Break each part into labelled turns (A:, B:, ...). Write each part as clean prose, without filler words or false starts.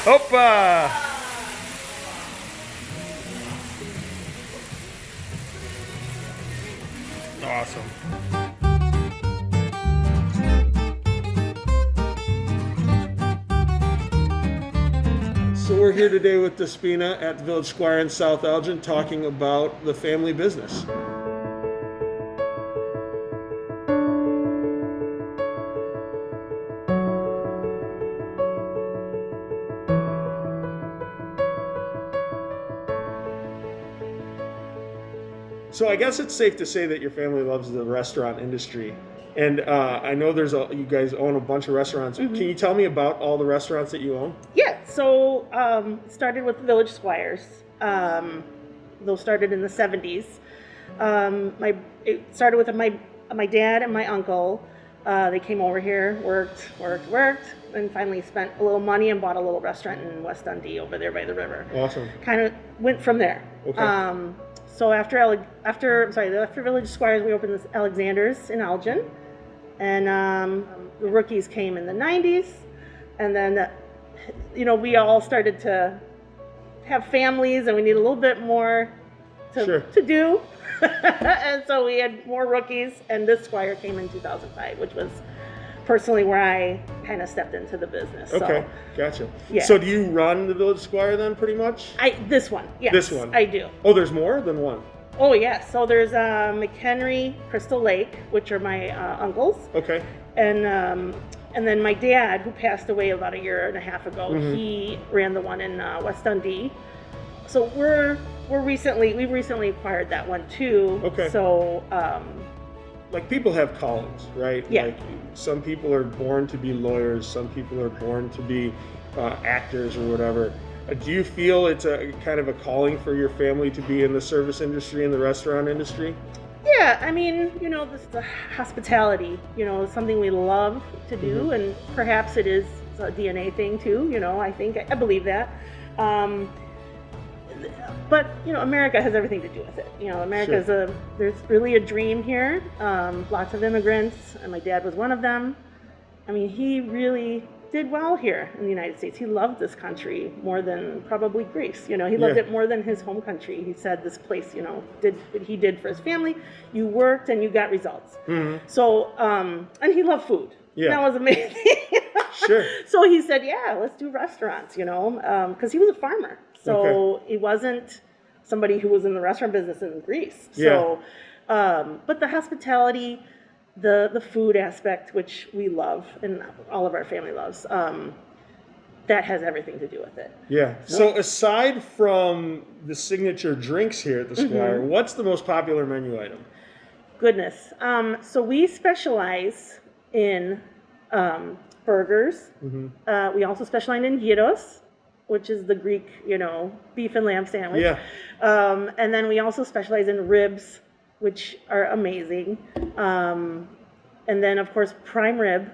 A: Hoppa! Awesome. So we're here today with Despina at the Village Squire in South Elgin talking about the family business. So I guess it's safe to say that your family loves the restaurant industry. And I know you guys own a bunch of restaurants. Mm-hmm. Can you tell me about all the restaurants that you own?
B: Yeah, so started with Village Squires. Those started in the 70s. It started with my dad and my uncle. They came over here, worked, and finally spent a little money and bought a little restaurant in West Dundee over there by the river.
A: Awesome.
B: Kind of went from there.
A: Okay.
B: So after Village Squires, we opened this Alexander's in Elgin, and the rookies came in the 90s, and then we all started to have families, and we need a little bit more to do, and so we had more rookies, and this Squire came in 2005, which was personally where I kind of stepped into the business.
A: Okay, gotcha.
B: Yeah.
A: So do you run the Village Squire then, pretty much?
B: This one, yes.
A: This one?
B: I do.
A: Oh, there's more than one?
B: Oh, yes. So there's McHenry, Crystal Lake, which are my uncles.
A: Okay.
B: And then my dad, who passed away about a year and a half ago,
A: mm-hmm.
B: he ran the one in West Dundee. So we've recently acquired that one too.
A: Okay.
B: So
A: like people have callings, right?
B: Yeah.
A: Like some people are born to be lawyers, some people are born to be actors or whatever. Do you feel it's a kind of a calling for your family to be in the service industry and the restaurant industry?
B: Yeah, I mean, the hospitality, something we love to do,
A: mm-hmm.
B: and perhaps it is a DNA thing too. I believe that. But America has everything to do with it. America's there's really a dream here. Lots of immigrants, and my dad was one of them. I mean, he really did well here in the United States. He loved this country more than probably Greece. He loved it more than his home country. He said this place, did what he did for his family. You worked and you got results.
A: Mm-hmm.
B: So, and he loved food.
A: Yeah.
B: That was amazing.
A: Sure.
B: So he said, yeah, let's do restaurants, because he was a farmer. So He wasn't somebody who was in the restaurant business in Greece. So, but the hospitality, the food aspect, which we love and all of our family loves, that has everything to do with it.
A: Yeah. So aside from the signature drinks here at the Squire, mm-hmm. what's the most popular menu item?
B: Goodness. So we specialize in burgers. Mm-hmm. We also specialize in gyros, which is the Greek, beef and lamb sandwich.
A: Yeah.
B: And then we also specialize in ribs, which are amazing. And then, of course, prime rib.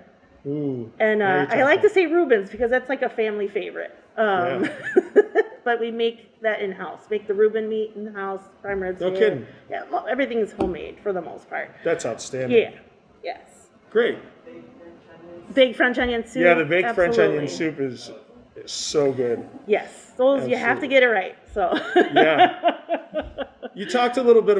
A: Ooh.
B: And I like to say Reuben's because that's like a family favorite. But we make that in-house. Make the Reuben meat in-house, prime ribs.
A: No kidding.
B: Yeah, well, everything is homemade for the most part.
A: That's outstanding.
B: Yeah. Yes.
A: Great.
B: Baked French onion soup.
A: Yeah, the baked French onion soup is so good.
B: Yes, those Absolutely. You have to get it right. So.
A: Yeah. You talked a little bit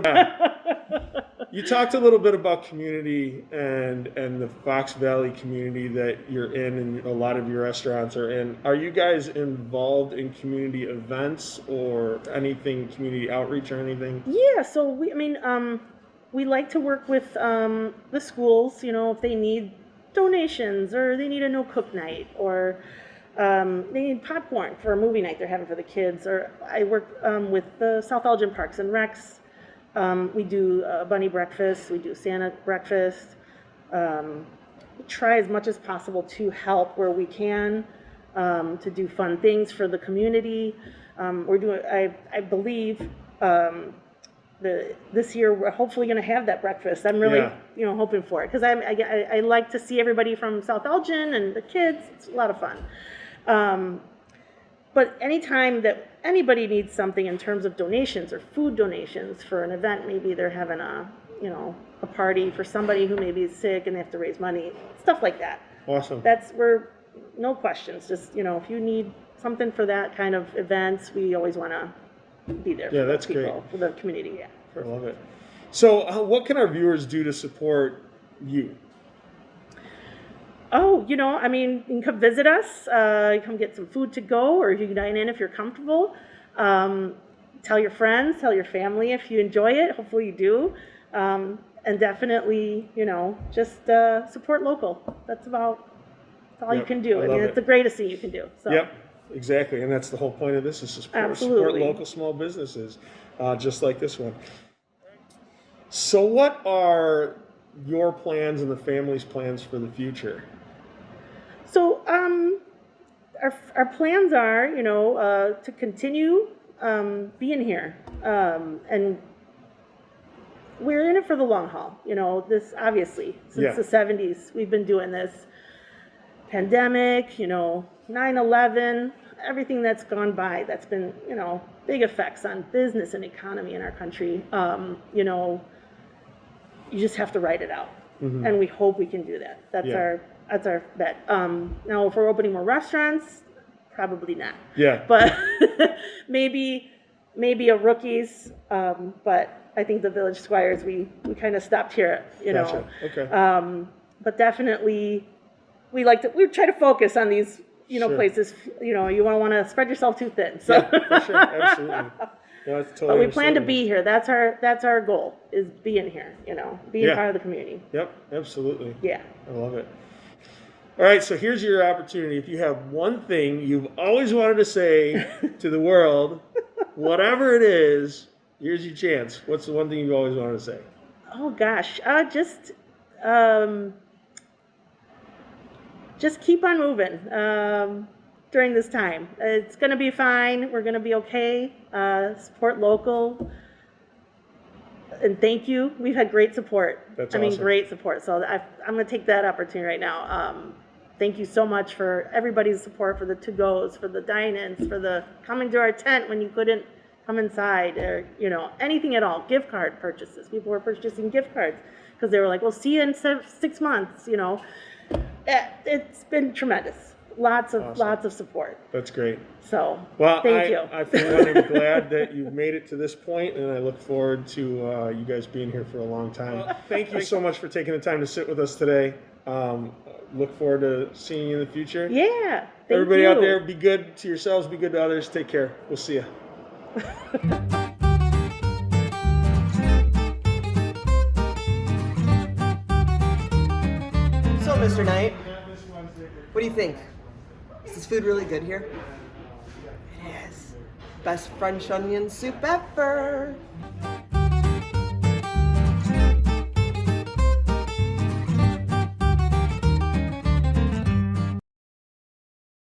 A: about community and the Fox Valley community that you're in and a lot of your restaurants are in. Are you guys involved in community events or anything, community outreach or anything?
B: Yeah, so we like to work with the schools, if they need donations or they need a no-cook night or they need popcorn for a movie night they're having for the kids. Or I work with the South Elgin Parks and Recs. We do bunny breakfast. We do Santa breakfast. We try as much as possible to help where we can, to do fun things for the community. We're doing. I believe this year we're hopefully going to have that breakfast. I'm really hoping for it because I like to see everybody from South Elgin and the kids. It's a lot of fun. But anytime that anybody needs something in terms of donations or food donations for an event, maybe they're having a party for somebody who maybe is sick and they have to raise money, stuff like that.
A: Awesome.
B: We're no questions. Just, if you need something for that kind of events, we always want to be there
A: Yeah,
B: for
A: that's
B: people,
A: great.
B: for the community. Yeah.
A: I love it. So what can our viewers do to support you?
B: Oh, you can come visit us. Come get some food to go, or you can dine in if you're comfortable. Tell your friends, tell your family if you enjoy it. Hopefully you do. And definitely, just support local. That's all you
A: Yep,
B: can do.
A: I
B: I
A: love
B: mean,
A: it.
B: it's the greatest thing you can do. So.
A: Yep, exactly. And that's the whole point of this, is to support
B: Absolutely.
A: local small businesses, just like this one. So what are your plans and the family's plans for the future?
B: So our plans are, to continue being here, and we're in it for the long haul. This obviously since the 70s we've been doing this. Pandemic, 9/11, everything that's gone by, that's been, big effects on business and economy in our country. You just have to write it out, and we hope we can do that. That's our bet. Now, if we're opening more restaurants, probably not.
A: Yeah.
B: But maybe a Rookies. But I think the Village Squires, we kind of stopped here.
A: Gotcha. Okay.
B: But definitely, we try to focus on these,
A: Sure.
B: places. You don't want to spread yourself too thin. So.
A: Yeah, for sure. Absolutely. No, that's totally
B: But we plan to
A: understandable.
B: be here. That's our goal, is being here. Being
A: Yeah.
B: part of the community.
A: Yep, absolutely.
B: Yeah.
A: I love it. All right, so here's your opportunity. If you have one thing you've always wanted to say to the world, whatever it is, here's your chance. What's the one thing you've always wanted to say?
B: Oh gosh, just keep on moving during this time. It's gonna be fine. We're gonna be okay. Support local, and thank you. We've had great support.
A: That's
B: awesome.
A: awesome.
B: Great support. So I'm gonna take that opportunity right now. Thank you so much for everybody's support, for the to-goes, for the dine-ins, for the coming to our tent when you couldn't come inside, or anything at all. Gift card purchases. People were purchasing gift cards because they were like, "We'll see you in 6 months." It's been tremendous. Lots of support.
A: That's great.
B: So,
A: Well,
B: thank you.
A: I for one am glad that you've made it to this point, and I look forward to you guys being here for a long time. Thank you so much for taking the time to sit with us today. Look forward to seeing you in the future.
B: Yeah. Thank
A: Everybody
B: you.
A: out there, be good to yourselves, be good to others. Take care. We'll see you.
C: So, Mr. Knight, what do you think? Is this food really good here? It is. Best French onion soup ever.